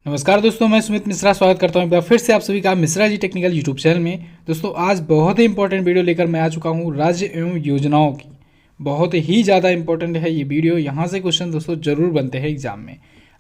नमस्कार दोस्तों, मैं सुमित मिश्रा स्वागत करता हूं एक बार फिर से आप सभी का Mishra ji technical YouTube channel में। दोस्तों आज बहुत ही इंपॉर्टेंट वीडियो लेकर मैं आ चुका हूं राज्य एवं योजनाओं की। बहुत ही ज़्यादा इंपॉर्टेंट है ये वीडियो, यहाँ से क्वेश्चन दोस्तों जरूर बनते हैं एग्जाम में।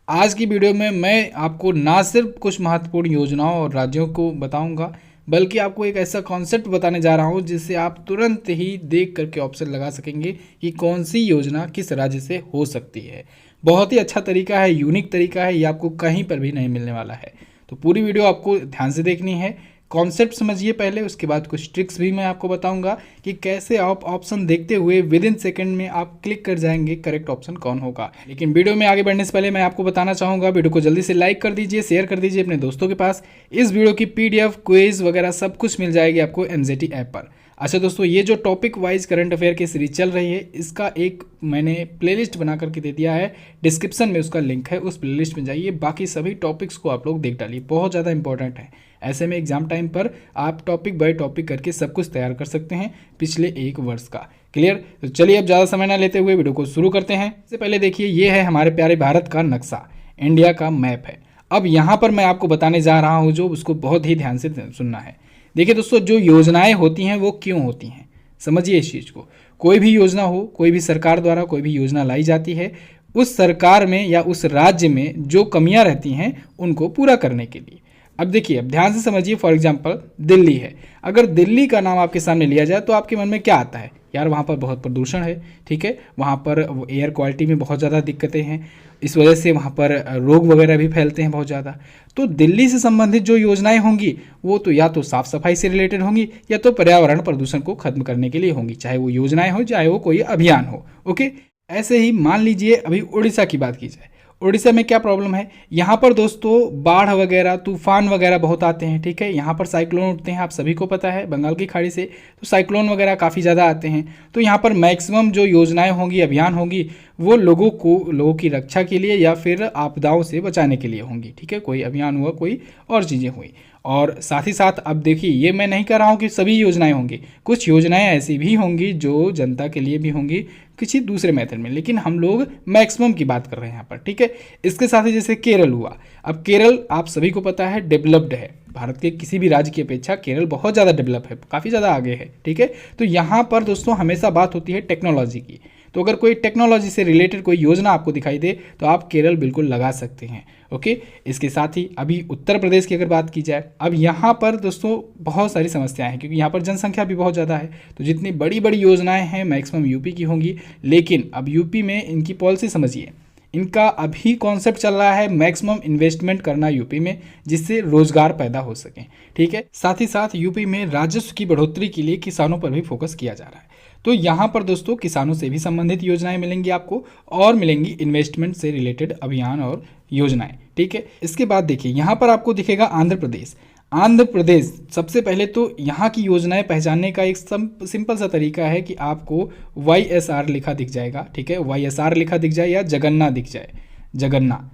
आज की वीडियो में मैं आपको ना सिर्फ कुछ महत्वपूर्ण योजनाओं और राज्यों को बताऊँगा, बल्कि आपको एक ऐसा कॉन्सेप्ट बताने जा रहा हूँ जिससे आप तुरंत ही देख करके ऑप्शन लगा सकेंगे कि कौन सी योजना किस राज्य से हो सकती है। बहुत ही अच्छा तरीका है, यूनिक तरीका है, ये आपको कहीं पर भी नहीं मिलने वाला है। तो पूरी वीडियो आपको ध्यान से देखनी है, कॉन्सेप्ट समझिए पहले, उसके बाद कुछ ट्रिक्स भी मैं आपको बताऊंगा कि कैसे आप ऑप्शन देखते हुए विद इन सेकेंड में आप क्लिक कर जाएंगे करेक्ट ऑप्शन कौन होगा। लेकिन वीडियो में आगे बढ़ने से पहले मैं आपको बताना चाहूँगा, वीडियो को जल्दी से लाइक कर दीजिए, शेयर कर दीजिए अपने दोस्तों के पास। इस वीडियो की PDF, क्विज वगैरह सब कुछ मिल जाएगी आपको एनजेटी ऐप पर। अच्छा दोस्तों, ये जो टॉपिक वाइज करंट अफेयर की सीरीज चल रही है, इसका एक मैंने प्लेलिस्ट बना करके दे दिया है, डिस्क्रिप्शन में उसका लिंक है, उस प्लेलिस्ट में जाइए, बाकी सभी टॉपिक्स को आप लोग देख डालिए, बहुत ज़्यादा इंपॉर्टेंट है। ऐसे में एग्जाम टाइम पर आप टॉपिक बाय टॉपिक करके सब कुछ तैयार कर सकते हैं पिछले एक वर्ष का। क्लियर? तो चलिए अब ज़्यादा समय ना लेते हुए वीडियो को शुरू करते हैं। इससे पहले देखिए, ये है हमारे प्यारे भारत का नक्शा, इंडिया का मैप है। अब यहाँ पर मैं आपको बताने जा रहा हूँ जो उसको बहुत ही ध्यान से सुनना है। देखिए दोस्तों, जो योजनाएं होती हैं वो क्यों होती हैं, समझिए इस चीज़ को। कोई भी योजना हो, कोई भी सरकार द्वारा कोई भी योजना लाई जाती है, उस सरकार में या उस राज्य में जो कमियां रहती हैं उनको पूरा करने के लिए। अब देखिए, अब ध्यान से समझिए। फॉर एग्जांपल दिल्ली है, अगर दिल्ली का नाम आपके सामने लिया जाए तो आपके मन में क्या आता है? यार वहाँ पर बहुत प्रदूषण है, ठीक है, वहाँ पर एयर क्वालिटी में बहुत ज़्यादा दिक्कतें हैं, इस वजह से वहाँ पर रोग वगैरह भी फैलते हैं बहुत ज़्यादा। तो दिल्ली से संबंधित जो योजनाएं होंगी वो तो या तो साफ सफाई से रिलेटेड होंगी या तो पर्यावरण प्रदूषण को खत्म करने के लिए होंगी, चाहे वो योजनाएं हो चाहे वो कोई अभियान हो। ओके, ऐसे ही मान लीजिए अभी उड़ीसा की बात की जाए। उड़ीसा में क्या प्रॉब्लम है? यहाँ पर दोस्तों बाढ़ वगैरह, तूफान वगैरह बहुत आते हैं, ठीक है। यहाँ पर साइक्लोन उठते हैं, आप सभी को पता है, बंगाल की खाड़ी से तो साइक्लोन वगैरह काफ़ी ज़्यादा आते हैं। तो यहाँ पर मैक्सिमम जो योजनाएं होंगी, अभियान होंगी, वो लोगों की रक्षा के लिए या फिर आपदाओं से बचाने के लिए होंगी, ठीक है। कोई अभियान हुआ, कोई और चीज़ें हुई। और साथ ही साथ अब देखिए, ये मैं नहीं कह रहा हूँ कि सभी योजनाएं होंगी, कुछ योजनाएं ऐसी भी होंगी जो जनता के लिए भी होंगी किसी दूसरे मेथड में, लेकिन हम लोग मैक्सिमम की बात कर रहे हैं यहाँ पर, ठीक है। इसके साथ ही जैसे केरल हुआ, अब केरल आप सभी को पता है डेवलप्ड है, भारत के किसी भी राज्य की अपेक्षा केरल बहुत ज़्यादा डेवलप है, काफ़ी ज़्यादा आगे है, ठीक है। तो यहाँ पर दोस्तों हमेशा बात होती है टेक्नोलॉजी की। तो अगर कोई टेक्नोलॉजी से रिलेटेड कोई योजना आपको दिखाई दे तो आप केरल बिल्कुल लगा सकते हैं। ओके, इसके साथ ही अभी उत्तर प्रदेश की अगर बात की जाए, अब यहाँ पर दोस्तों बहुत सारी समस्याएं हैं क्योंकि यहाँ पर जनसंख्या भी बहुत ज़्यादा है, तो जितनी बड़ी बड़ी योजनाएं हैं मैक्सिमम यूपी की होंगी। लेकिन अब यूपी में इनकी पॉलिसी समझिए, इनका अभी कॉन्सेप्ट चल रहा है मैक्सिमम इन्वेस्टमेंट करना यूपी में, जिससे रोजगार पैदा हो सके, ठीक है। साथ ही साथ यूपी में राजस्व की बढ़ोतरी के लिए किसानों पर भी फोकस किया जा रहा है। तो यहाँ पर दोस्तों किसानों से भी संबंधित योजनाएं मिलेंगी आपको, और मिलेंगी इन्वेस्टमेंट से रिलेटेड अभियान और योजनाएं, ठीक है। इसके बाद देखिए, यहाँ पर आपको दिखेगा आंध्र प्रदेश। आंध्र प्रदेश सबसे पहले तो यहाँ की योजनाएं पहचानने का एक सिंपल सा तरीका है कि आपको YSR लिखा दिख जाएगा, ठीक है। YSR लिखा दिख जाए या जगन्ना दिख जाए, जगन्ना।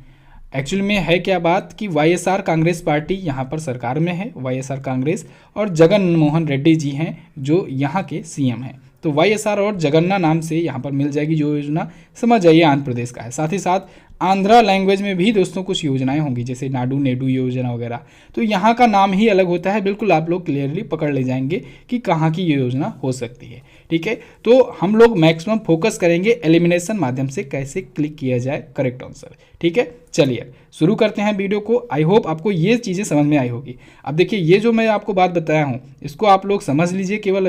एक्चुअल में है क्या बात कि YSR कांग्रेस पार्टी यहाँ पर सरकार में है, YSR कांग्रेस, और जगन मोहन रेड्डी जी हैं जो यहाँ के CM हैं। तो YSR और जगन्ना नाम से यहाँ पर मिल जाएगी जो योजना, समझ जाइए आंध्र प्रदेश का है। साथ ही साथ आंध्रा लैंग्वेज में भी दोस्तों कुछ योजनाएं होंगी, जैसे नाडू नेडू योजना वगैरह। तो यहाँ का नाम ही अलग होता है, बिल्कुल आप लोग क्लियरली पकड़ ले जाएंगे कि कहाँ की ये योजना हो सकती है, ठीक है। तो हम लोग मैक्सिमम फोकस करेंगे एलिमिनेशन माध्यम से कैसे क्लिक किया जाए करेक्ट आंसर, ठीक है। चलिए शुरू करते हैं वीडियो को। आई होप आपको ये चीज़ें समझ में आई होगी। अब देखिए, ये जो मैं आपको बात बताया हूँ इसको आप लोग समझ लीजिए। केवल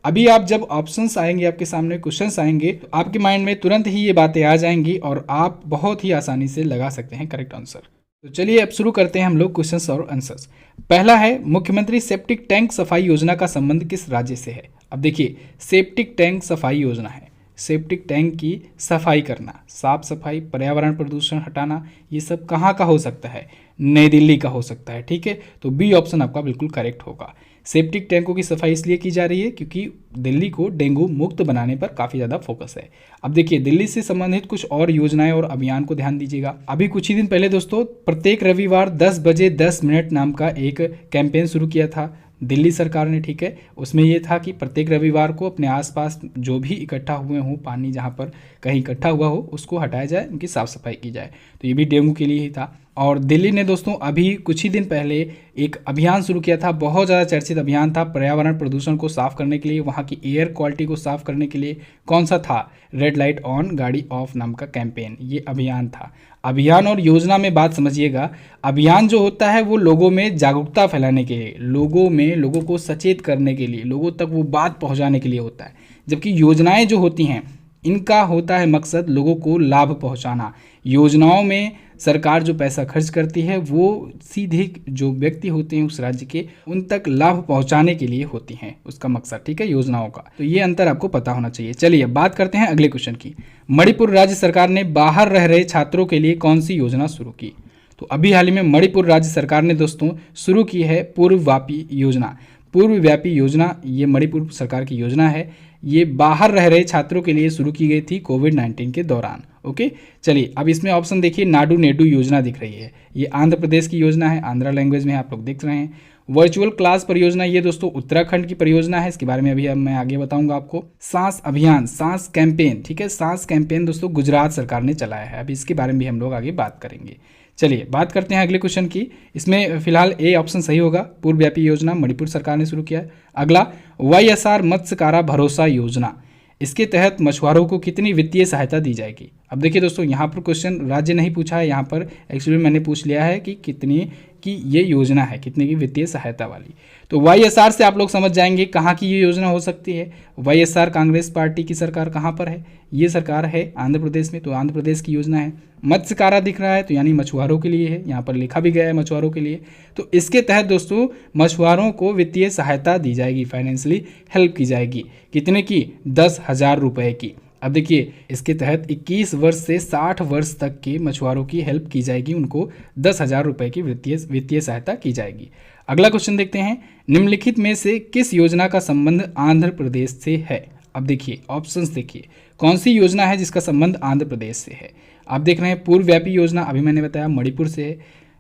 अभी आप जब ऑप्शंस आएंगे, आपके सामने क्वेश्चंस आएंगे, तो आपके माइंड में तुरंत ही ये बातें आ जाएंगी और आप बहुत ही आसानी से लगा सकते हैं करेक्ट आंसर। तो चलिए अब शुरू करते हैं हम लोग क्वेश्चंस और आंसर्स। पहला है, मुख्यमंत्री सेप्टिक टैंक सफाई योजना का संबंध किस राज्य से है? अब देखिए, सेप्टिक टैंक सफाई योजना है, सेप्टिक टैंक की सफाई करना, साफ सफाई, पर्यावरण प्रदूषण हटाना, ये सब कहाँ का हो सकता है? नई दिल्ली का हो सकता है, ठीक है। तो बी ऑप्शन आपका बिल्कुल करेक्ट होगा। सेप्टिक टैंकों की सफाई इसलिए की जा रही है क्योंकि दिल्ली को डेंगू मुक्त बनाने पर काफ़ी ज़्यादा फोकस है। अब देखिए, दिल्ली से संबंधित कुछ और योजनाएं और अभियान को ध्यान दीजिएगा। अभी कुछ ही दिन पहले दोस्तों प्रत्येक रविवार 10 बजे 10 मिनट नाम का एक कैंपेन शुरू किया था दिल्ली सरकार ने, ठीक है। उसमें ये था कि प्रत्येक रविवार को अपने आसपास जो भी इकट्ठा हुए हों पानी, जहाँ पर कहीं इकट्ठा हुआ हो उसको हटाया जाए, उनकी साफ सफाई की जाए। तो ये भी डेंगू के लिए ही था। और दिल्ली ने दोस्तों अभी कुछ ही दिन पहले एक अभियान शुरू किया था, बहुत ज़्यादा चर्चित अभियान था, पर्यावरण प्रदूषण को साफ करने के लिए, वहाँ की एयर क्वालिटी को साफ करने के लिए। कौन सा था? रेड लाइट ऑन गाड़ी ऑफ नाम का कैंपेन ये अभियान था। अभियान और योजना में बात समझिएगा, अभियान जो होता है वो लोगों में जागरूकता फैलाने के लिए, लोगों को सचेत करने के लिए, लोगों तक वो बात पहुंचाने के लिए होता है। जबकि योजनाएं जो होती हैं इनका होता है मकसद लोगों को लाभ पहुंचाना। योजनाओं में सरकार जो पैसा खर्च करती है वो सीधे जो व्यक्ति होते हैं उस राज्य के, उन तक लाभ पहुंचाने के लिए होती हैं, उसका मकसद, ठीक है, योजनाओं का। तो ये अंतर आपको पता होना चाहिए। चलिए बात करते हैं अगले क्वेश्चन की। मणिपुर राज्य सरकार ने बाहर रह रहे छात्रों के लिए कौन सी योजना शुरू की? तो अभी हाल ही में मणिपुर राज्य सरकार ने दोस्तों शुरू की है पूर्वव्यापी योजना। पूर्वव्यापी योजना ये मणिपुर सरकार की योजना है, ये बाहर रह रहे छात्रों के लिए शुरू की गई थी कोविड-19 के दौरान। ओके, चलिए अब इसमें ऑप्शन देखिए, नाडू नेडू योजना दिख रही है, ये आंध्र प्रदेश की योजना है, आंध्रा लैंग्वेज में आप लोग देख रहे हैं। वर्चुअल क्लास परियोजना ये दोस्तों उत्तराखंड की परियोजना है, इसके बारे में अभी अब मैं आगे बताऊंगा आपको। सांस अभियान, सांस कैंपेन, ठीक है, सांस कैंपेन दोस्तों गुजरात सरकार ने चलाया है, अभी इसके बारे में भी हम लोग आगे बात करेंगे। चलिए बात करते हैं अगले क्वेश्चन की। इसमें फिलहाल ए ऑप्शन सही होगा, पूर्वव्यापी योजना मणिपुर सरकार ने शुरू किया है। अगला YSR मत्स्यकारा भरोसा योजना, इसके तहत मछुआरों को कितनी वित्तीय सहायता दी जाएगी? अब देखिए दोस्तों, यहाँ पर क्वेश्चन राज्य नहीं पूछा है, यहाँ पर एक्चुअली मैंने पूछ लिया है कि कितनी की ये योजना है, कितने की वित्तीय सहायता वाली। तो YSR से आप लोग समझ जाएंगे कहाँ की ये योजना हो सकती है। YSR कांग्रेस पार्टी की सरकार कहाँ पर है? ये सरकार है आंध्र प्रदेश में, तो आंध्र प्रदेश की योजना है। मत्स्यकारा दिख रहा है तो यानी मछुआरों के लिए है, यहाँ पर लिखा भी गया है मछुआरों के लिए। तो इसके तहत दोस्तों मछुआरों को वित्तीय सहायता दी जाएगी, फाइनेंशियली हेल्प की जाएगी। कितने की? 10,000 रुपये की। अब देखिए इसके तहत 21 वर्ष से 60 वर्ष तक के मछुआरों की हेल्प की जाएगी, उनको 10,000 रुपये की वित्तीय सहायता की जाएगी। अगला क्वेश्चन देखते हैं, निम्नलिखित में से किस योजना का संबंध आंध्र प्रदेश से है? अब देखिए ऑप्शंस देखिए, कौन सी योजना है जिसका संबंध आंध्र प्रदेश से है? आप देख रहे हैं पूर्वव्यापी योजना, अभी मैंने बताया मणिपुर से है।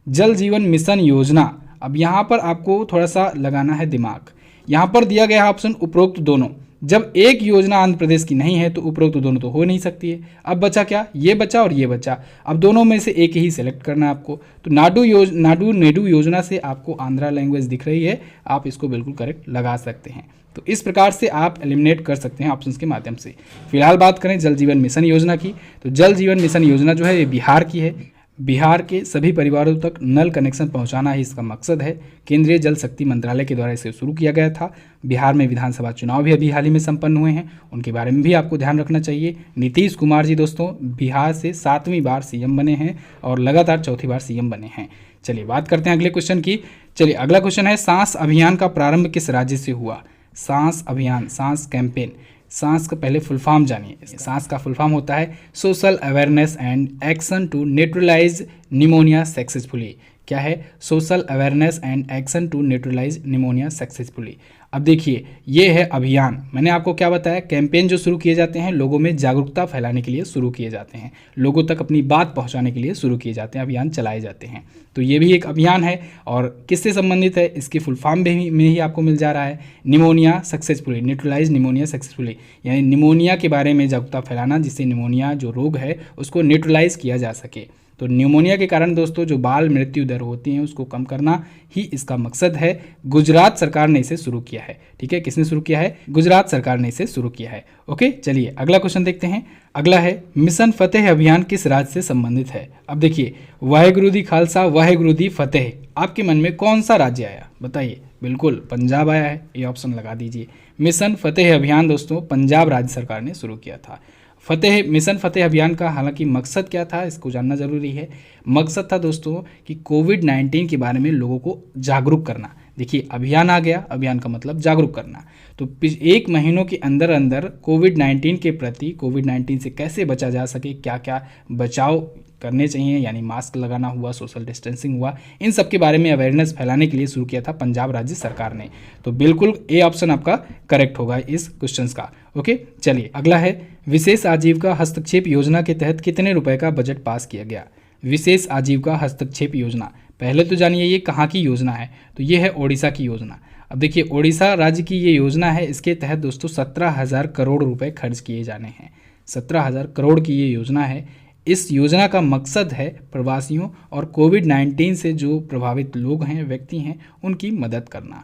जल जीवन मिशन योजना, अब यहाँ पर आपको थोड़ा सा लगाना है दिमाग। यहाँ पर दिया गया ऑप्शन उपरोक्त दोनों, जब एक योजना आंध्र प्रदेश की नहीं है तो उपरोक्त दोनों तो हो नहीं सकती है। अब बचा क्या? ये बचा और ये बचा, अब दोनों में से एक ही सिलेक्ट करना है आपको। तो नाडू नेडू योजना से आपको आंध्रा लैंग्वेज दिख रही है, आप इसको बिल्कुल करेक्ट लगा सकते हैं। तो इस प्रकार से आप एलिमिनेट कर सकते हैं ऑप्शंस के माध्यम से। फिलहाल बात करें जल जीवन मिशन योजना की, तो जल जीवन मिशन योजना जो है ये बिहार की है। बिहार के सभी परिवारों तक नल कनेक्शन पहुंचाना ही इसका मकसद है। केंद्रीय जल शक्ति मंत्रालय के द्वारा इसे शुरू किया गया था। बिहार में विधानसभा चुनाव भी अभी हाल ही में संपन्न हुए हैं, उनके बारे में भी आपको ध्यान रखना चाहिए। नीतीश कुमार जी दोस्तों बिहार से 7वीं बार सीएम बने हैं और लगातार 4थी बार सीएम बने हैं। चलिए बात करते हैं अगले क्वेश्चन की। चलिए अगला क्वेश्चन है, सांस अभियान का प्रारंभ किस राज्य से हुआ? सांस अभियान, सांस कैंपेन, सांस का पहले फुल फॉर्म जानिए। सांस का फुल फॉर्म होता है social awareness and action to neutralise pneumonia successfully. क्या है? Social awareness and action to neutralise pneumonia successfully. अब देखिए ये है अभियान, मैंने आपको क्या बताया, कैंपेन जो शुरू किए जाते हैं लोगों में जागरूकता फैलाने के लिए शुरू किए जाते हैं, लोगों तक अपनी बात पहुंचाने के लिए शुरू किए जाते हैं, अभियान चलाए जाते हैं। तो ये भी एक अभियान है और किससे संबंधित है, इसकी फुल फॉर्म में ही आपको मिल जा रहा है, pneumonia successfully, neutralise pneumonia successfully, यानी निमोनिया के बारे में जागरूकता फैलाना जिससे निमोनिया जो रोग है उसको न्यूट्रलाइज किया जा सके। तो न्यूमोनिया के कारण दोस्तों जो बाल मृत्यु दर होती हैं उसको कम करना ही इसका मकसद है। गुजरात सरकार ने इसे शुरू किया है, ठीक है, किसने शुरू किया है? गुजरात सरकार ने इसे शुरू किया है। ओके, चलिए अगला क्वेश्चन देखते हैं। अगला है, मिशन फतेह अभियान किस राज्य से संबंधित है? अब देखिए वाहेगुरु दी खालसा वाहेगुरु दी फतेह, आपके मन में कौन सा राज्य आया बताइए? बिल्कुल पंजाब आया है, ये ऑप्शन लगा दीजिए। मिशन फतेह अभियान दोस्तों पंजाब राज्य सरकार ने शुरू किया था। मिशन फतेह अभियान का हालांकि मकसद क्या था इसको जानना जरूरी है। मकसद था दोस्तों कि कोविड-19 के बारे में लोगों को जागरूक करना। देखिए अभियान आ गया, अभियान का मतलब जागरूक करना। तो 1 महीनों के अंदर अंदर कोविड-19 के प्रति, कोविड-19 से कैसे बचा जा सके, क्या क्या बचाव करने चाहिए, यानी मास्क लगाना हुआ, सोशल डिस्टेंसिंग हुआ, इन सब के बारे में अवेयरनेस फैलाने के लिए शुरू किया था पंजाब राज्य सरकार ने। तो बिल्कुल ए ऑप्शन आपका करेक्ट होगा इस क्वेश्चन का। ओके, चलिए अगला है, विशेष आजीविका हस्तक्षेप योजना के तहत कितने रुपए का बजट पास किया गया? विशेष आजीविका हस्तक्षेप योजना, पहले तो जानिए ये कहाँ की योजना है, तो ये है ओडिशा की योजना। अब देखिए ओडिशा राज्य की ये योजना है, इसके तहत दोस्तों 17,000 करोड़ रुपए खर्च किए जाने हैं। 17,000 करोड़ की ये योजना है। इस योजना का मकसद है प्रवासियों और कोविड-19 से जो प्रभावित लोग हैं, व्यक्ति हैं, उनकी मदद करना।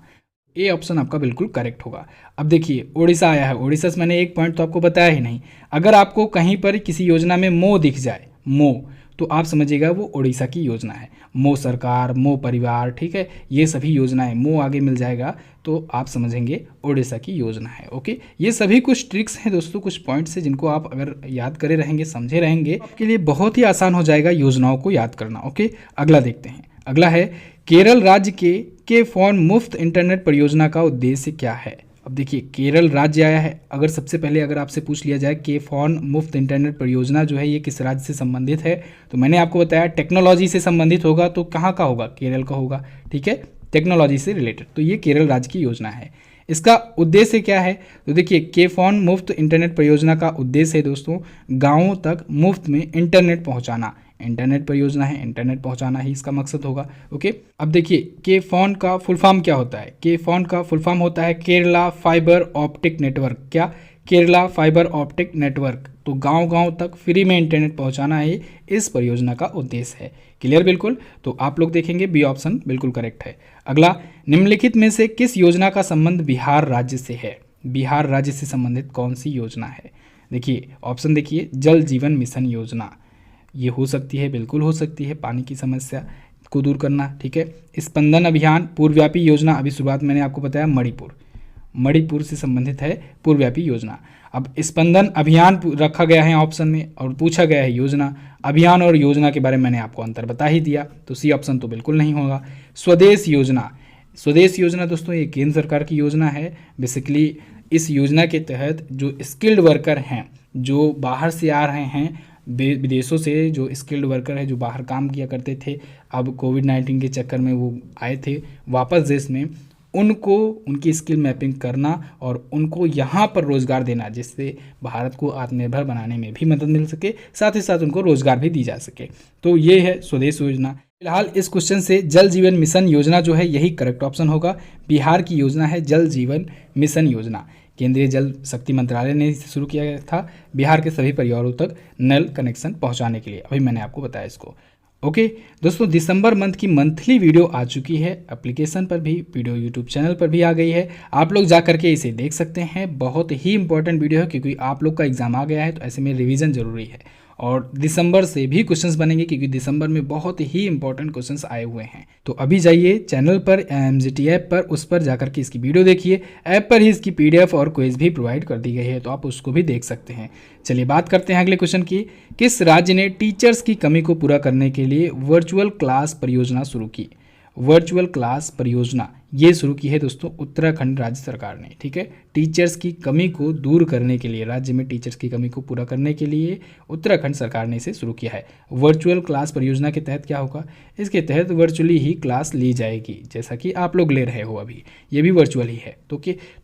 ये ऑप्शन आपका बिल्कुल करेक्ट होगा। अब देखिए ओडिशा आया है, ओडिशा से मैंने एक पॉइंट तो आपको बताया ही नहीं। अगर आपको कहीं पर किसी योजना में मो दिख जाए, मो, तो आप समझिएगा वो ओडिशा की योजना है। मो सरकार, मो परिवार, ठीक है, ये सभी योजनाएं, मो आगे मिल जाएगा तो आप समझेंगे ओडिशा की योजना है। ओके, ये सभी कुछ ट्रिक्स हैं दोस्तों, कुछ पॉइंट्स हैं जिनको आप अगर याद करे रहेंगे, समझे रहेंगे, आपके लिए बहुत ही आसान हो जाएगा योजनाओं को याद करना। ओके, अगला देखते हैं। अगला है केरल राज्य के फोन मुफ्त इंटरनेट परियोजना का उद्देश्य क्या है। अब देखिए केरल राज्य आया है। अगर सबसे पहले अगर आपसे पूछ लिया जाए कि फोन मुफ्त इंटरनेट परियोजना जो है ये किस राज्य से संबंधित है, तो मैंने आपको बताया टेक्नोलॉजी से संबंधित होगा। तो कहाँ का होगा? केरल का होगा, ठीक है, टेक्नोलॉजी से रिलेटेड। तो ये केरल राज्य की योजना है। इसका उद्देश्य क्या है? तो देखिए के फोन मुफ्त इंटरनेट परियोजना का उद्देश्य है दोस्तों गाँवों तक मुफ्त में इंटरनेट पहुँचाना। इंटरनेट परियोजना है, इंटरनेट पहुंचाना ही इसका मकसद होगा। ओके, अब देखिए के फोन का फुल फॉर्म क्या होता है? के फोन का फुल फॉर्म होता है केरला फाइबर ऑप्टिक नेटवर्क। क्या? Kerala fibre optic network. तो गांव-गांव तक फ्री में इंटरनेट पहुंचाना ही इस परियोजना का उद्देश्य है। क्लियर बिल्कुल? तो आप लोग देखेंगे बी ऑप्शन बिल्कुल करेक्ट है। अगला, निम्नलिखित में से किस योजना का संबंध बिहार राज्य से है? बिहार राज्य से संबंधित कौन सी योजना है? देखिए ऑप्शन देखिए, जल जीवन मिशन योजना ये हो सकती है, बिल्कुल हो सकती है, पानी की समस्या को दूर करना, ठीक है। स्पंदन अभियान, पूर्वव्यापी योजना, अभी शुरुआत मैंने आपको बताया मणिपुर से संबंधित है पूर्वव्यापी योजना। अब स्पंदन अभियान रखा गया है ऑप्शन में और पूछा गया है योजना। अभियान और योजना के बारे में मैंने आपको अंतर बता ही दिया, तो सी ऑप्शन तो बिल्कुल नहीं होगा। स्वदेश योजना दोस्तों ये केंद्र सरकार की योजना है। बेसिकली इस योजना के तहत जो स्किल्ड वर्कर हैं, जो बाहर से आ रहे हैं, विदेशों से जो स्किल्ड वर्कर है, जो बाहर काम किया करते थे, अब कोविड-19 के चक्कर में वो आए थे वापस देश में, उनको उनकी स्किल मैपिंग करना और उनको यहाँ पर रोज़गार देना, जिससे भारत को आत्मनिर्भर बनाने में भी मदद मिल सके, साथ ही साथ उनको रोज़गार भी दी जा सके। तो ये है स्वदेश योजना। फिलहाल इस क्वेश्चन से जल जीवन मिशन योजना जो है यही करेक्ट ऑप्शन होगा। बिहार की योजना है जल जीवन मिशन योजना। केंद्रीय जल शक्ति मंत्रालय ने इसे शुरू किया गया था बिहार के सभी परिवारों तक नल कनेक्शन पहुंचाने के लिए। अभी मैंने आपको बताया इसको। ओके दोस्तों, दिसंबर मंथ की मंथली वीडियो आ चुकी है, एप्लीकेशन पर भी, वीडियो यूट्यूब चैनल पर भी आ गई है। आप लोग जा करके इसे देख सकते हैं। बहुत ही इंपॉर्टेंट वीडियो है क्योंकि आप लोग का एग्जाम आ गया है, तो ऐसे में रिवीजन जरूरी है। और दिसंबर से भी क्वेश्चंस बनेंगे क्योंकि दिसंबर में बहुत ही इंपॉर्टेंट क्वेश्चंस आए हुए हैं। तो अभी जाइए चैनल पर, MGT ऐप पर, उस पर जाकर के इसकी वीडियो देखिए। ऐप पर ही इसकी PDF और क्विज भी प्रोवाइड कर दी गई है, तो आप उसको भी देख सकते हैं। चलिए बात करते हैं अगले क्वेश्चन की। किस राज्य ने टीचर्स की कमी को पूरा करने के लिए वर्चुअल क्लास परियोजना शुरू की? वर्चुअल क्लास परियोजना ये शुरू की है दोस्तों उत्तराखंड राज्य सरकार ने, ठीक है। टीचर्स की कमी को दूर करने के लिए, राज्य में टीचर्स की कमी को पूरा करने के लिए उत्तराखंड सरकार ने इसे शुरू किया है। वर्चुअल क्लास परियोजना के तहत क्या होगा? इसके तहत वर्चुअली ही क्लास ली जाएगी, जैसा कि आप लोग ले रहे हो अभी, ये भी वर्चुअल ही है।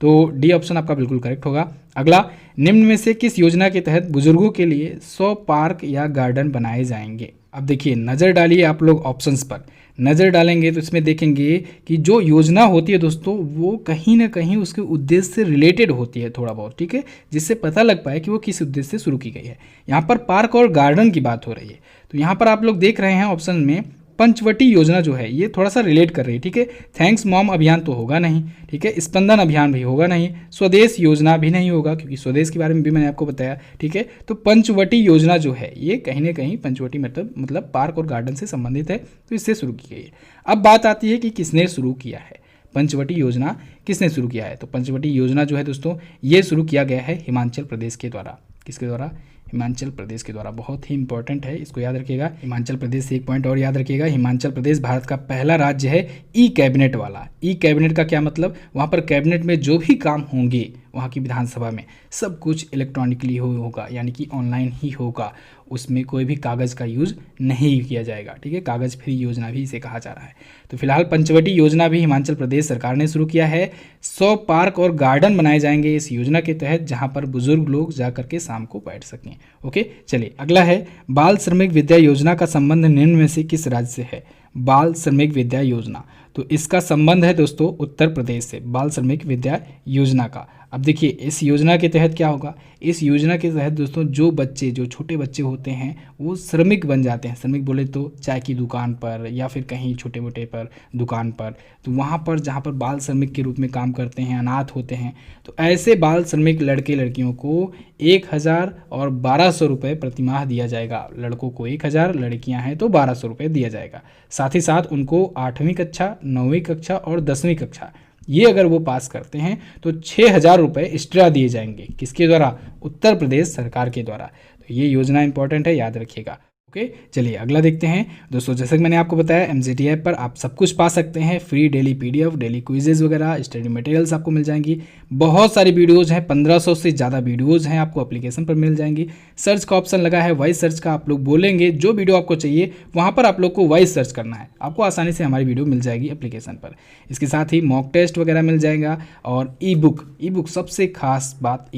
तो डी ऑप्शन आपका बिल्कुल करेक्ट होगा। अगला, निम्न में से किस योजना के तहत बुजुर्गों के लिए 100 पार्क या गार्डन बनाए जाएंगे? अब देखिए नज़र डालिए आप लोग ऑप्शंस पर, नज़र डालेंगे तो इसमें देखेंगे कि जो योजना होती है दोस्तों वो कहीं ना कहीं उसके उद्देश्य से रिलेटेड होती है थोड़ा बहुत, ठीक है, जिससे पता लग पाए कि वो किस उद्देश्य से शुरू की गई है। यहाँ पर पार्क और गार्डन की बात हो रही है, तो यहाँ पर आप लोग देख रहे हैं ऑप्शन में पंचवटी योजना जो है ये थोड़ा सा रिलेट कर रही है, ठीक है। थैंक्स मॉम अभियान तो होगा नहीं, ठीक है। स्पंदन अभियान भी होगा नहीं, स्वदेश योजना भी नहीं होगा क्योंकि स्वदेश के बारे में भी मैंने आपको बताया, ठीक है। तो पंचवटी योजना जो है ये कहीं ना कहीं, पंचवटी मतलब पार्क और गार्डन से संबंधित है, तो इससे शुरू की गई है। अब बात आती है कि किसने शुरू किया है पंचवटी योजना, किसने शुरू किया है? तो पंचवटी योजना जो है दोस्तों ये शुरू किया गया है हिमाचल प्रदेश के द्वारा। किसके द्वारा? हिमाचल प्रदेश के द्वारा। बहुत ही इंपॉर्टेंट है, इसको याद रखिएगा। हिमाचल प्रदेश से एक पॉइंट और याद रखिएगा, हिमाचल प्रदेश भारत का पहला राज्य है ई कैबिनेट वाला। ई कैबिनेट का क्या मतलब? वहाँ पर कैबिनेट में जो भी काम होंगे वहाँ की विधानसभा में सब कुछ इलेक्ट्रॉनिकली होगा, यानी कि ऑनलाइन ही होगा, उसमें कोई भी कागज़ का यूज़ नहीं किया जाएगा, ठीक है। कागज़ फ्री योजना भी इसे कहा जा रहा है। तो फिलहाल पंचवटी योजना भी हिमाचल प्रदेश सरकार ने शुरू किया है। 100 पार्क और गार्डन बनाए जाएंगे इस योजना के तहत, जहाँ पर बुजुर्ग लोग जा करके शाम को बैठ सकें। ओके चलिए अगला है, बाल श्रमिक विद्या योजना का संबंध निम्न में से किस राज्य से है? बाल श्रमिक विद्या योजना, तो इसका संबंध है दोस्तों उत्तर प्रदेश से बाल श्रमिक विद्या योजना का। अब देखिए इस योजना के तहत क्या होगा, इस योजना के तहत दोस्तों जो छोटे बच्चे होते हैं वो श्रमिक बन जाते हैं। श्रमिक बोले तो चाय की दुकान पर या फिर कहीं छोटे मोटे पर दुकान पर, तो वहाँ पर जहाँ पर बाल श्रमिक के रूप में काम करते हैं, अनाथ होते हैं, तो ऐसे बाल श्रमिक लड़के लड़कियों को 1000 और 1200 रुपये प्रतिमाह दिया जाएगा। लड़कों को 1000, लड़कियाँ हैं तो 1200 रुपये दिया जाएगा। साथ ही साथ उनको 8वीं कक्षा, 9वीं कक्षा और 10वीं कक्षा ये अगर वो पास करते हैं तो 6000 रुपये एक्स्ट्रा दिए जाएंगे। किसके द्वारा? उत्तर प्रदेश सरकार के द्वारा। तो ये योजना इंपॉर्टेंट है, याद रखिएगा। ओके, चलिए अगला देखते हैं दोस्तों। जैसे कि मैंने आपको बताया एमसीटी ऐप पर आप सब कुछ पा सकते हैं, free daily PDF, daily quizzes वगैरह, स्टडी मटेरियल्स आपको मिल जाएंगी। बहुत सारी वीडियोज हैं, 1500 से ज़्यादा वीडियोज हैं, आपको एप्लीकेशन पर मिल जाएंगी। सर्च का ऑप्शन लगा है, वॉइस सर्च का। आप लोग बोलेंगे जो वीडियो आपको चाहिए वहाँ पर आप लोग को वॉइस सर्च करना है, आपको आसानी से हमारी वीडियो मिल जाएगी एप्लीकेशन पर। इसके साथ ही मॉक टेस्ट वगैरह मिल जाएगा और ई बुक सबसे खास बात,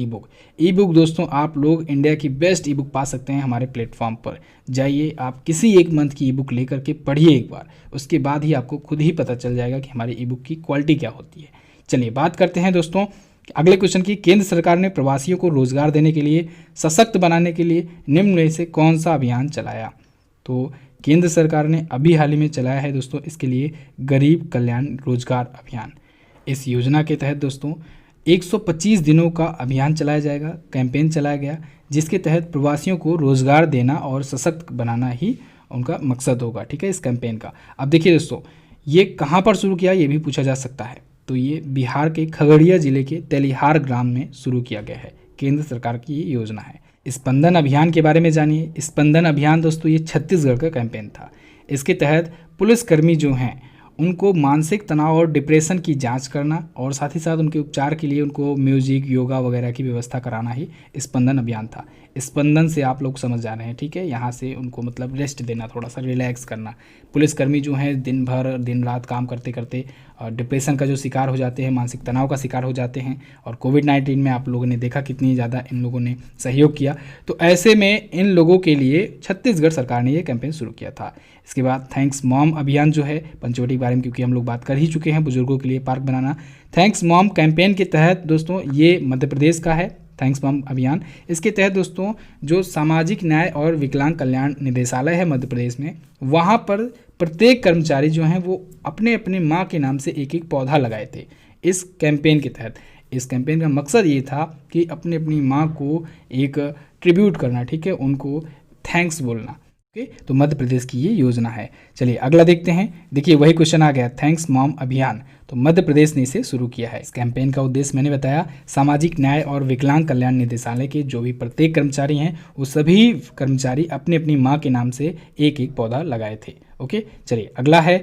ई बुक दोस्तों आप लोग इंडिया की बेस्ट ई बुक पा सकते हैं हमारे प्लेटफॉर्म पर। जाइए आप किसी एक मंथ की ई बुक लेकर के पढ़िए एक बार, उसके बाद ही आपको खुद ही पता चल जाएगा कि हमारी ई बुक की क्वालिटी क्या होती है। चलिए बात करते हैं दोस्तों अगले क्वेश्चन की। केंद्र सरकार ने प्रवासियों को रोजगार देने के लिए, सशक्त बनाने के लिए निम्न में से कौन सा अभियान चलाया? तो केंद्र सरकार ने अभी हाल ही में चलाया है दोस्तों इसके लिए गरीब कल्याण रोजगार अभियान। इस योजना के तहत दोस्तों 125 दिनों का अभियान चलाया जाएगा, कैंपेन चलाया गया, जिसके तहत प्रवासियों को रोजगार देना और सशक्त बनाना ही उनका मकसद होगा। ठीक है, इस कैंपेन का। अब देखिए दोस्तों ये कहाँ पर शुरू किया ये भी पूछा जा सकता है। तो ये बिहार के खगड़िया जिले के तेलिहार ग्राम में शुरू किया गया है। केंद्र सरकार की ये योजना है। स्पंदन अभियान के बारे में जानिए। स्पंदन अभियान दोस्तों ये छत्तीसगढ़ का कैंपेन था। इसके तहत पुलिसकर्मी जो हैं उनको मानसिक तनाव और डिप्रेशन की जांच करना और साथ ही साथ उनके उपचार के लिए उनको म्यूजिक, योगा वगैरह की व्यवस्था कराना ही स्पंदन अभियान था। स्पंदन से आप लोग समझ जा रहे हैं, ठीक है, यहाँ से उनको मतलब रेस्ट देना, थोड़ा सा रिलैक्स करना। पुलिसकर्मी जो हैं दिन भर दिन रात काम करते करते डिप्रेशन का जो शिकार हो जाते हैं, मानसिक तनाव का शिकार हो जाते हैं, और कोविड-19 में आप लोगों ने देखा कितनी ज़्यादा इन लोगों ने सहयोग किया। तो ऐसे में इन लोगों के लिए छत्तीसगढ़ सरकार ने ये कैंपेन शुरू किया था। इसके बाद थैंक्स मॉम अभियान जो है, पंचवटी के बारे में क्योंकि हम लोग बात कर ही चुके हैं, बुजुर्गों के लिए पार्क बनाना। थैंक्स मॉम कैंपेन के तहत दोस्तों ये मध्य प्रदेश का है, थैंक्स मॉम अभियान। इसके तहत दोस्तों जो सामाजिक न्याय और विकलांग कल्याण निदेशालय है मध्य प्रदेश में, वहाँ पर प्रत्येक कर्मचारी जो हैं वो अपने अपने माँ के नाम से एक एक पौधा लगाए थे इस कैंपेन के तहत। इस कैंपेन का मकसद ये था कि अपनी अपनी माँ को एक ट्रिब्यूट करना, ठीक है, उनको थैंक्स बोलना। तो मध्य प्रदेश की ये योजना है। चलिए अगला देखते हैं। देखिए वही क्वेश्चन आ गया, थैंक्स मॉम अभियान। तो मध्य प्रदेश ने इसे शुरू किया है। इस कैंपेन का उद्देश्य मैंने बताया, सामाजिक न्याय और विकलांग कल्याण निदेशालय के जो भी प्रत्येक कर्मचारी हैं वो सभी कर्मचारी अपनी अपनी माँ के नाम से एक एक पौधा लगाए थे। ओके, चलिए अगला है,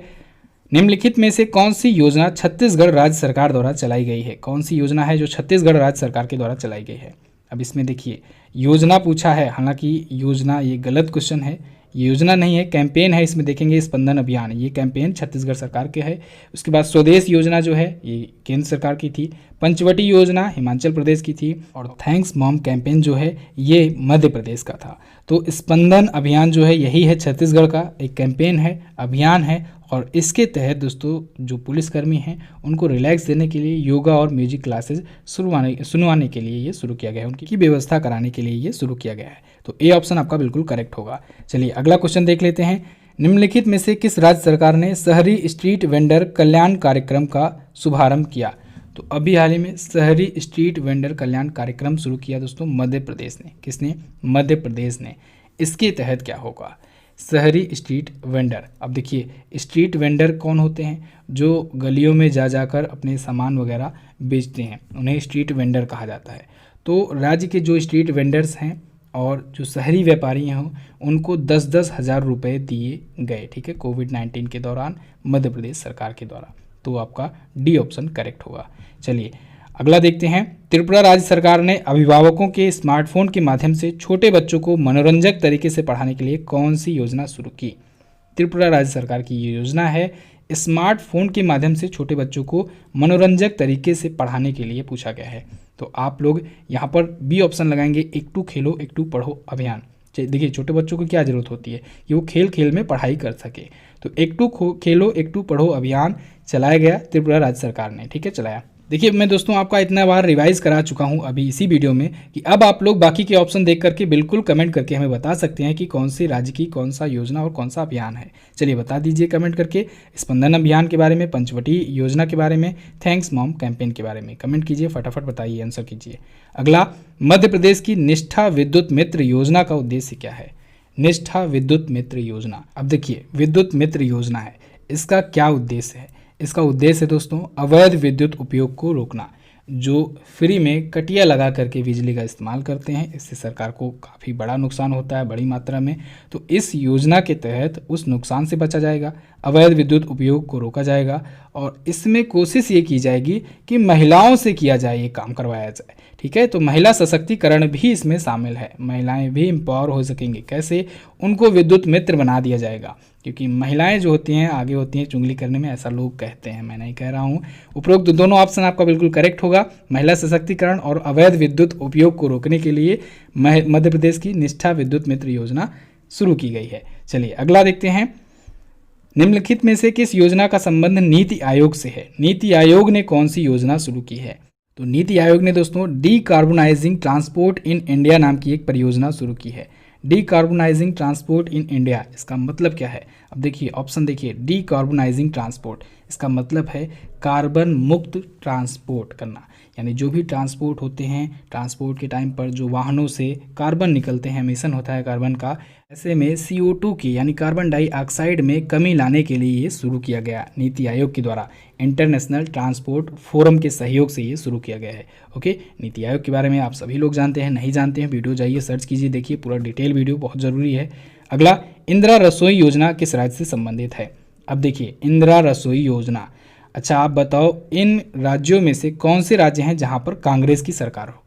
निम्नलिखित में से कौन सी योजना छत्तीसगढ़ राज्य सरकार द्वारा चलाई गई है? कौन सी योजना है जो छत्तीसगढ़ राज्य सरकार के द्वारा चलाई गई है? अब इसमें देखिए योजना पूछा है, हालांकि योजना ये गलत क्वेश्चन है, ये योजना नहीं है, कैंपेन है। इसमें देखेंगे स्पंदन अभियान, ये कैंपेन छत्तीसगढ़ सरकार के है। उसके बाद स्वदेश योजना जो है ये केंद्र सरकार की थी, पंचवटी योजना हिमाचल प्रदेश की थी, और थैंक्स मॉम कैंपेन जो है ये मध्य प्रदेश का था। तो स्पंदन अभियान जो है यही है छत्तीसगढ़ का एक कैंपेन है, अभियान है, और इसके तहत दोस्तों जो पुलिसकर्मी हैं उनको रिलैक्स देने के लिए योगा और म्यूजिक क्लासेज सुनवाने के लिए ये शुरू किया गया है, उनकी व्यवस्था कराने के लिए ये शुरू किया गया है। तो ए ऑप्शन आपका बिल्कुल करेक्ट होगा। चलिए अगला क्वेश्चन देख लेते हैं। निम्नलिखित में से किस राज्य सरकार ने शहरी स्ट्रीट वेंडर कल्याण कार्यक्रम का शुभारंभ किया? तो अभी हाल ही में शहरी स्ट्रीट वेंडर कल्याण कार्यक्रम शुरू किया दोस्तों मध्य प्रदेश ने। किसने? मध्य प्रदेश ने। इसके तहत क्या होगा? शहरी स्ट्रीट वेंडर। अब देखिए स्ट्रीट वेंडर कौन होते हैं? जो गलियों में जा जाकर अपने सामान वगैरह बेचते हैं, उन्हें स्ट्रीट वेंडर कहा जाता है। तो राज्य के जो स्ट्रीट वेंडर्स हैं और जो शहरी व्यापारी हैं उनको 10-10 हज़ार रुपये दिए गए, ठीक है, कोविड-19 के दौरान मध्य प्रदेश सरकार के द्वारा। तो आपका डी ऑप्शन करेक्ट होगा। चलिए अगला देखते हैं। त्रिपुरा राज्य सरकार ने अभिभावकों के स्मार्टफोन के माध्यम से छोटे बच्चों को मनोरंजक तरीके से पढ़ाने के लिए कौन सी योजना शुरू की? त्रिपुरा राज्य सरकार की ये योजना है, स्मार्टफोन के माध्यम से छोटे बच्चों को मनोरंजक तरीके से पढ़ाने के लिए पूछा गया है। तो आप लोग यहाँ पर बी ऑप्शन लगाएंगे, एक टू खेलो एक टू पढ़ो अभियान। देखिए छोटे बच्चों को क्या ज़रूरत होती है कि वो खेल खेल में पढ़ाई कर सके। तो एक टू खेलो एक टू पढ़ो अभियान चलाया गया त्रिपुरा राज्य सरकार ने, ठीक है, चलाया। देखिए मैं दोस्तों आपका इतना बार रिवाइज करा चुका हूं अभी इसी वीडियो में कि अब आप लोग बाकी के ऑप्शन देख करके बिल्कुल कमेंट करके हमें बता सकते हैं कि कौन सी राज्य की कौन सा योजना और कौन सा अभियान है। चलिए बता दीजिए कमेंट करके, स्पंदन अभियान के बारे में, पंचवटी योजना के बारे में, थैंक्स मॉम कैंपेन के बारे में कमेंट कीजिए, फटाफट बताइए, आंसर कीजिए। अगला, मध्य प्रदेश की निष्ठा विद्युत मित्र योजना का उद्देश्य क्या है? निष्ठा विद्युत मित्र योजना, अब देखिए विद्युत मित्र योजना है, इसका क्या उद्देश्य है? इसका उद्देश्य है दोस्तों अवैध विद्युत उपयोग को रोकना। जो फ्री में कटिया लगा करके बिजली का इस्तेमाल करते हैं, इससे सरकार को काफ़ी बड़ा नुकसान होता है बड़ी मात्रा में। तो इस योजना के तहत उस नुकसान से बचा जाएगा, अवैध विद्युत उपयोग को रोका जाएगा और इसमें कोशिश ये की जाएगी कि महिलाओं से किया जाए, ये काम करवाया जाए, ठीक है। तो महिला सशक्तिकरण भी इसमें शामिल है, महिलाएं भी एम्पावर हो सकेंगी। कैसे? उनको विद्युत मित्र बना दिया जाएगा, क्योंकि महिलाएं जो होती हैं आगे होती हैं चुगली करने में, ऐसा लोग कहते हैं, मैं नहीं कह रहा हूं। उपरोक्त दोनों ऑप्शन आपका बिल्कुल करेक्ट होगा। महिला सशक्तिकरण और अवैध विद्युत उपयोग को रोकने के लिए मध्य प्रदेश की निष्ठा विद्युत मित्र योजना शुरू की गई है। चलिए अगला देखते हैं, निम्नलिखित में से किस योजना का संबंध नीति आयोग से है? नीति आयोग ने कौन सी योजना शुरू की है? तो नीति आयोग ने दोस्तों डीकार्बोनाइजिंग ट्रांसपोर्ट इन इंडिया नाम की एक परियोजना शुरू की है। डीकार्बोनाइजिंग ट्रांसपोर्ट इन इंडिया, इसका मतलब क्या है? अब देखिए ऑप्शन देखिए, डीकार्बोनाइजिंग ट्रांसपोर्ट इसका मतलब है कार्बन मुक्त ट्रांसपोर्ट करना, यानी जो भी ट्रांसपोर्ट होते हैं, ट्रांसपोर्ट के टाइम पर जो वाहनों से कार्बन निकलते हैं, एमिशन होता है कार्बन का, ऐसे में CO2 की यानी कार्बन डाइऑक्साइड में कमी लाने के लिए ये शुरू किया गया नीति आयोग के द्वारा, इंटरनेशनल ट्रांसपोर्ट फोरम के सहयोग से ये शुरू किया गया है। ओके, नीति आयोग के बारे में आप सभी लोग जानते हैं, नहीं जानते हैं वीडियो जाइए सर्च कीजिए, देखिए पूरा डिटेल वीडियो, बहुत ज़रूरी है। अगला, इंदिरा रसोई योजना किस राज्य से संबंधित है? अब देखिए इंदिरा रसोई योजना, अच्छा आप बताओ इन राज्यों में से कौन से राज्य हैं जहां पर कांग्रेस की सरकार होगी?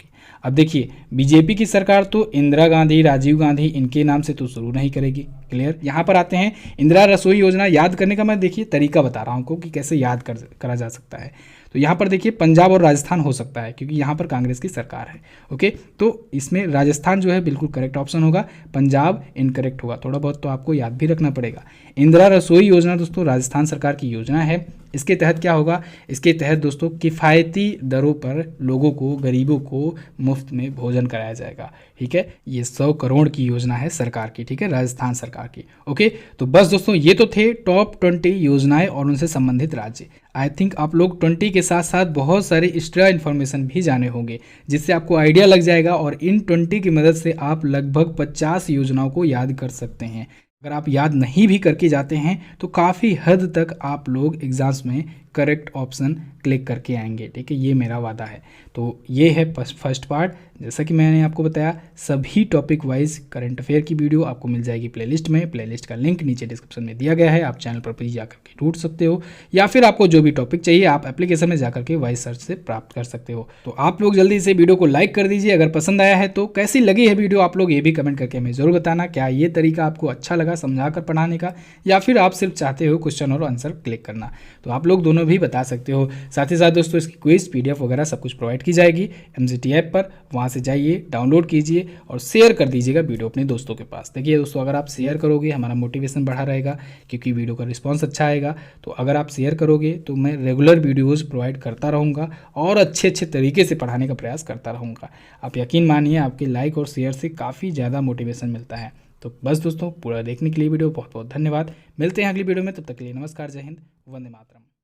अब देखिए बीजेपी की सरकार तो इंदिरा गांधी, राजीव गांधी इनके नाम से तो शुरू नहीं करेगी, क्लियर। यहाँ पर आते हैं इंदिरा रसोई योजना याद करने का मैं देखिए तरीका बता रहा हूँ आपको कि कैसे याद करा जा सकता है। तो यहाँ पर देखिए पंजाब और राजस्थान हो सकता है क्योंकि यहाँ पर कांग्रेस की सरकार है। ओके, तो इसमें राजस्थान जो है बिल्कुल करेक्ट ऑप्शन होगा, पंजाब इनकरेक्ट होगा। थोड़ा बहुत तो आपको याद भी रखना पड़ेगा। इंदिरा रसोई योजना दोस्तों राजस्थान सरकार की योजना है। इसके तहत क्या होगा? इसके तहत दोस्तों किफ़ायती दरों पर लोगों को, गरीबों को मुफ्त में भोजन कराया जाएगा, ठीक है। ये 100 करोड़ की योजना है सरकार की, ठीक है, राजस्थान सरकार की। ओके, तो बस दोस्तों ये तो थे टॉप 20 योजनाएं और उनसे संबंधित राज्य। आई थिंक आप लोग 20 के साथ साथ बहुत सारे एक्स्ट्रा इन्फॉर्मेशन भी जाने होंगे, जिससे आपको आइडिया लग जाएगा और इन 20 की मदद से आप लगभग 50 योजनाओं को याद कर सकते हैं। अगर आप याद नहीं भी करके जाते हैं तो काफ़ी हद तक आप लोग एग्जाम्स में करेक्ट ऑप्शन क्लिक करके आएंगे, ठीक है, ये मेरा वादा है। तो ये है फर्स्ट पार्ट। जैसा कि मैंने आपको बताया सभी टॉपिक वाइज करंट अफेयर की वीडियो आपको मिल जाएगी प्लेलिस्ट में। प्लेलिस्ट का लिंक नीचे डिस्क्रिप्शन में दिया गया है, आप चैनल पर भी जाकर के ढूंढ सकते हो, या फिर आपको जो भी टॉपिक चाहिए आप एप्लीकेशन में जाकर के वॉइस सर्च से प्राप्त कर सकते हो। तो आप लोग जल्दी से वीडियो को लाइक कर दीजिए। अगर पसंद आया है तो कैसी लगी है वीडियो आप लोग ये भी कमेंट करके हमें जरूर बताना। क्या ये तरीका आपको अच्छा लगा समझा कर पढ़ाने का, या फिर आप सिर्फ चाहते हो क्वेश्चन और आंसर क्लिक करना? तो आप लोग दोनों भी बता सकते हो। साथ ही साथ दोस्तों इसकी क्विज PDF वगैरह सब कुछ प्रोवाइड की जाएगी MGT ऐप पर, वहाँ से जाइए डाउनलोड कीजिए और शेयर कर दीजिएगा वीडियो अपने दोस्तों के पास। देखिए दोस्तों अगर आप शेयर करोगे हमारा मोटिवेशन बढ़ा रहेगा, क्योंकि वीडियो का रिस्पांस अच्छा आएगा। तो अगर आप शेयर करोगे तो मैं रेगुलर वीडियोज़ प्रोवाइड करता रहूँगा और अच्छे तरीके से पढ़ाने का प्रयास करता रहूँगा। आप यकीन मानिए आपके लाइक और शेयर से काफ़ी ज़्यादा मोटिवेशन मिलता है। तो बस दोस्तों पूरा देखने के लिए वीडियो बहुत बहुत धन्यवाद। मिलते हैं अगली वीडियो में, तब तक के लिए नमस्कार, जय हिंद, वंदे मातरम।